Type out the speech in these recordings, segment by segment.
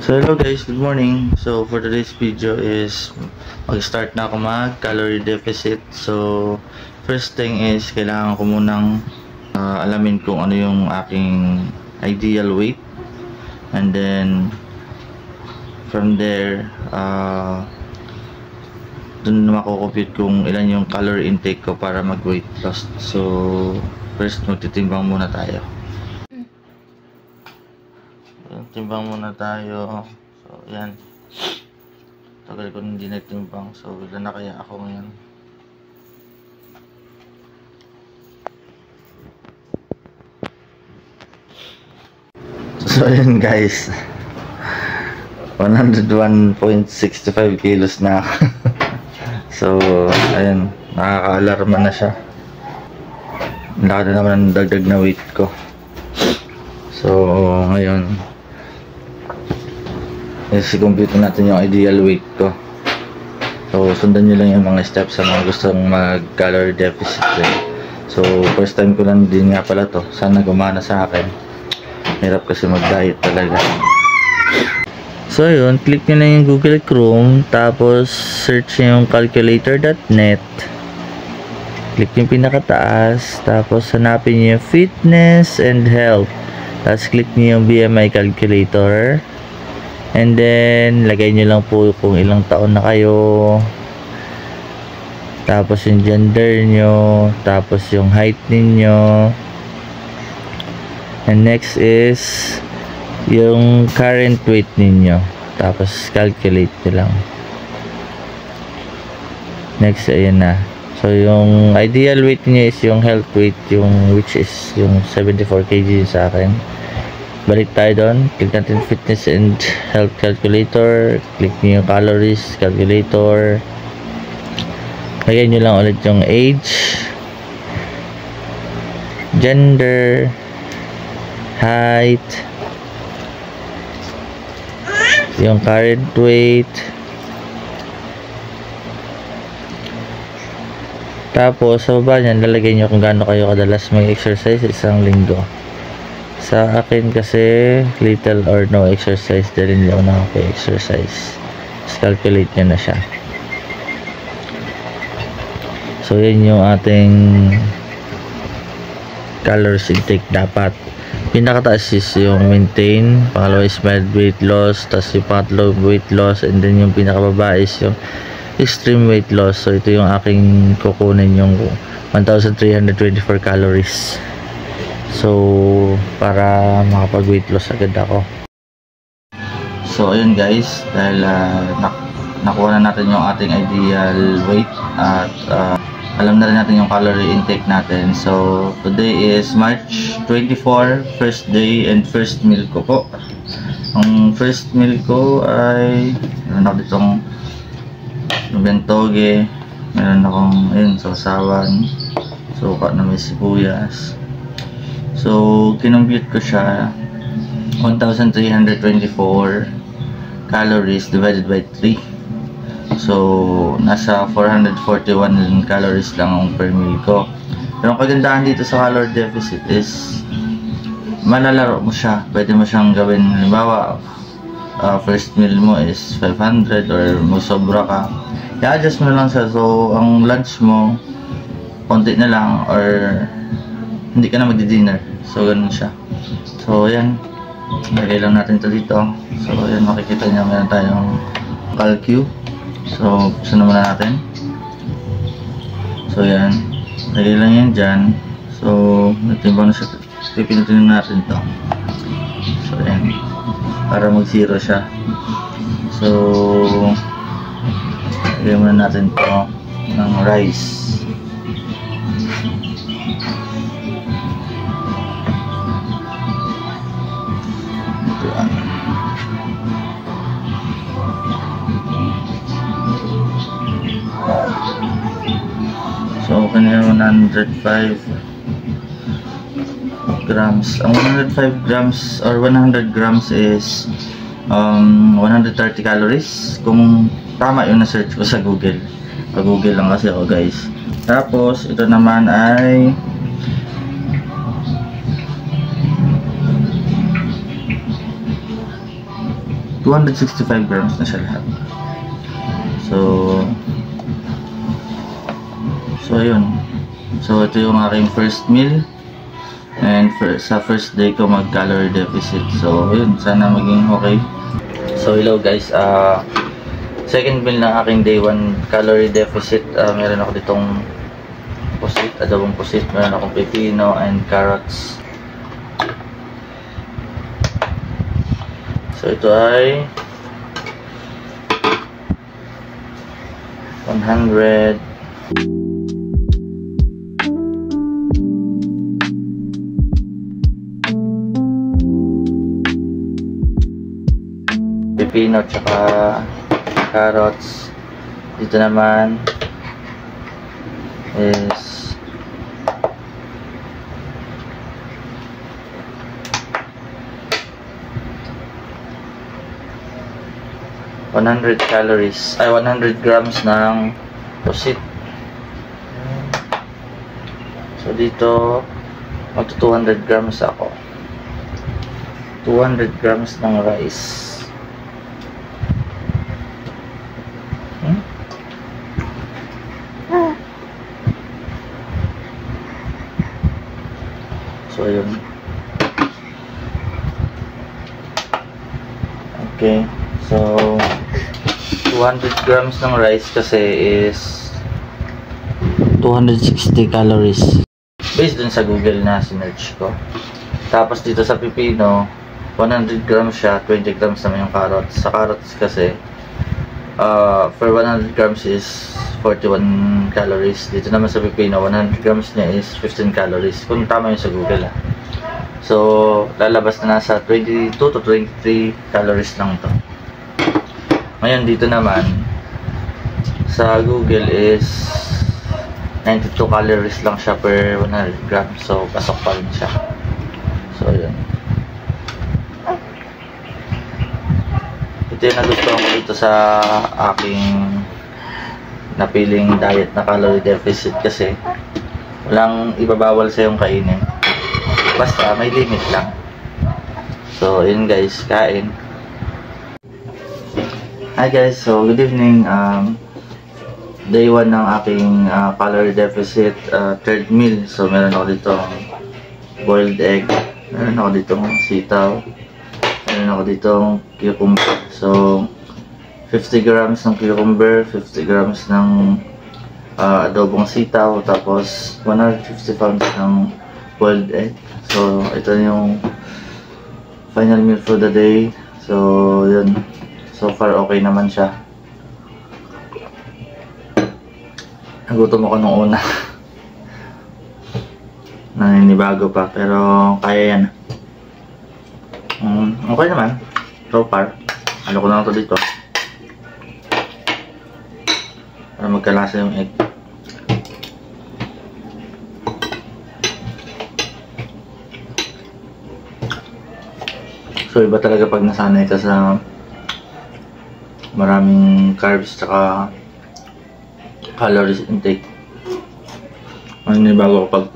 So hello guys, good morning. So for today's video is mag-start na ako mag-calorie deficit. So first thing is kailangan ko munang alamin kung ano yung aking ideal weight, and then from there dun na mako-compute kung ilan yung calorie intake ko para mag-weight loss. So first magtitimbang muna tayo. Timbang muna tayo. So yan, tagal ko hindi nagtimbang, so ilan na kaya ako ngayon. So ayan guys, 101.65 kilos na ako. So ayan, nakaka-alarma na siya. Laki na naman ang dagdag na weight ko. So ngayon i-compute natin yung ideal weight ko. So sundan nyo lang yung mga steps sa mga gustong mag calorie deficit So first time ko lang din nga pala to. Sana gumana sa akin. Hirap kasi mag diet talaga. So yun, click nyo na yung Google Chrome, tapos search nyo yung calculator.net. Click yung pinakataas, tapos hanapin nyo yung fitness and health, tapos click nyo yung BMI calculator. And then, lagay nyo lang po kung ilang taon na kayo. Tapos yung gender nyo. Tapos yung height ninyo. And next is yung current weight ninyo. Tapos calculate nyo lang. Next, ayan na. So, yung ideal weight niya is yung health weight, yung which is yung 74 kg sa akin. Balik tayo doon, click natin fitness and health calculator, click nyo yung calories calculator, lagay nyo lang ulit yung age, gender, height, yung current weight, tapos sa baba nyan lalagay nyo kung gaano kayo kadalas may exercise isang linggo. Sa akin kasi little or no exercise, dahil hindi ako nakaka-exercise. Just calculate nyo na siya. So yan yung ating calories intake dapat. Pinakataas is yung maintain, pangalawa is mild weight loss, tapos yung pangatlo weight loss, and then yung pinakababa is yung extreme weight loss. So ito yung aking kukunin, yung 1,324 calories. So para makapag weight loss agad ako. So ayun guys, dahil nakuha na natin yung ating ideal weight at alam na rin natin yung calorie intake natin. So today is March 24, first day and first meal ko po. Ang first meal ko ay meron ako ditong bentoge, meron akong ayun, sausawan, suka na may sibuyas. So, kinompute ko siya 1,324 calories divided by 3. So, nasa 441 calories lang ang per meal ko. Pero ang kagandahan dito sa calorie deficit is malalaro mo siya. Pwede mo siyang gawin, halimbawa first meal mo is 500 or masobra ka, i-adjust mo na lang siya. So, ang lunch mo konti na lang or hindi ka na magdi-dinner. So, ganun siya. So, ayan. Lagay lang natin ito dito. So, ayan. Makikita nyo meron tayong calcu. So, buksan naman natin. So, ayan. Lagay lang yan dyan. So, natimbang na siya. Pipinutin natin ito. So, ayan. Para mag-zero siya. So, lagay muna natin ito ng rice. So, kanya 105 grams. Ang 105 grams or 100 grams is 130 calories. Kung tama yung na-search ko sa Google. Pag-Google lang kasi ako guys. Tapos, ito naman ay 1 265 grams na siya lahat. So ayun. So ito yung aking first meal. And sa first day ko mag-calorie deficit. So ayun, sana maging okay. So hello guys, second meal ng aking day 1 calorie deficit. Meron ako ditong pusit, adobong pusit. Meron akong pepino and carrots. So ito ay 100 pepino tsaka carrots. Dito naman is 100 calories, ay 100 grams ng pusit. So dito magto 200 grams ako. 200 grams ng rice. So yun. Okay. So 200 grams ng rice kasi is 260 calories. Based dun sa Google na sinearch ko. Tapos dito sa pepino, 100 grams siya, 20 grams naman yung carrots. Sa carrots kasi, for 100 grams is 41 calories. Dito naman sa pepino, 100 grams niya is 15 calories. Kung tama yun sa Google So, lalabas na nasa 22 to 23 calories lang to. Ngayon dito naman sa Google is 92 calories lang siya per 100 grams. So, pasok pa rin siya. So, yun. Ito yung nagustuhan ko dito sa aking napiling diet na calorie deficit kasi walang ibabawal sa yung kainin. Basta may limit lang. So, yun guys, kain. Hi guys, so good evening. Day 1 ng aking calorie deficit, third meal. So meron ako dito boiled egg, meron ako dito sitaw, meron ako dito cucumber. So 50 grams ng cucumber, 50 grams ng adobong sitaw, tapos 150 pounds ng boiled egg. So ito yung final meal for the day. So yun. So far, okay naman siya. Nagutom ako nung una. Naninibago pa, pero kaya yan. Okay naman. So far. Ano ko na ito dito. Para magkalasa yung egg. So iba talaga pag nasanay ka sa maraming carbs tsaka calories intake. Bago kapag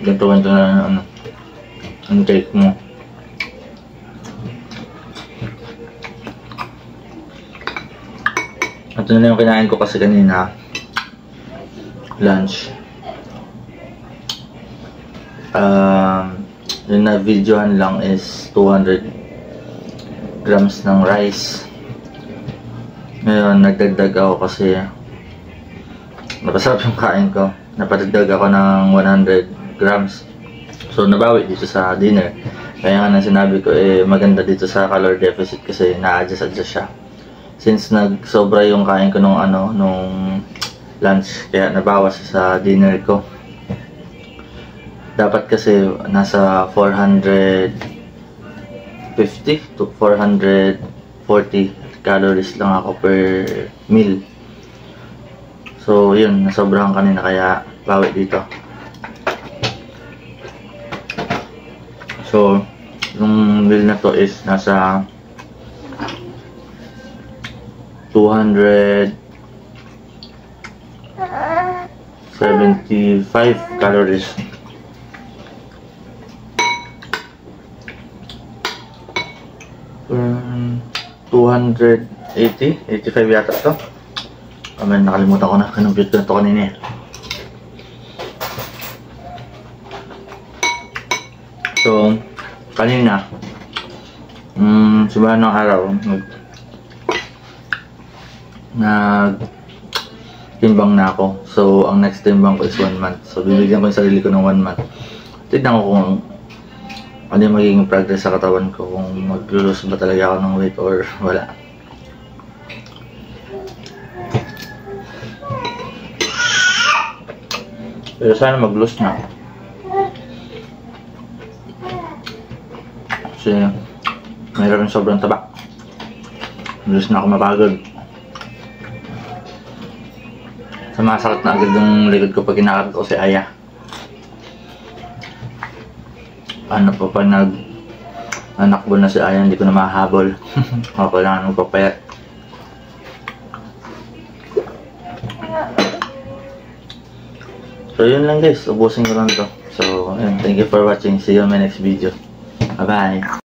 ganito na intake mo. Ito na lang yung kinain ko kasi kanina lunch. Yung na videohan lang is 200 grams ng rice. Ngayon, nagdagdag ako kasi napasarap yung kain ko. Napadagdag ako ng 100 grams. So, nabawi dito sa dinner. Kaya nga na sinabi ko, maganda dito sa calorie deficit kasi na-adjust siya. Since nagsobra yung kain ko nung lunch, kaya nabawas sa dinner ko. Dapat kasi nasa 450 to 440 calories lang ako per meal. So yun, nasobrahan kanina kaya bawi dito. So yung meal na to is nasa 275 calories. 280, 85 yata to. Man, nakalimutan ko na, kinumpute ko na to kanina eh. So, kanina, simbahan ng araw, timbang na ako. So, ang next timbang ko is 1 month. So, bibigyan ko yung sarili ko ng 1 month. Tignan ko kung ano yung magiging progress sa katawan ko, kung mag-lose ba talaga ako ng weight or wala. Pero sana mag-lose na. Kasi mayroon sobrang taba. Lose na ako mapagod. Sumasakit na agad yung likod ko pag kinakarat ko si Aya. Ano pa pag nanakbo na si Aya, hindi ko na mahabol. O kailangan magpapayat. So yun lang guys, ubusin ko lang to. So, ayun, thank you for watching. See you on my next video. Bye bye.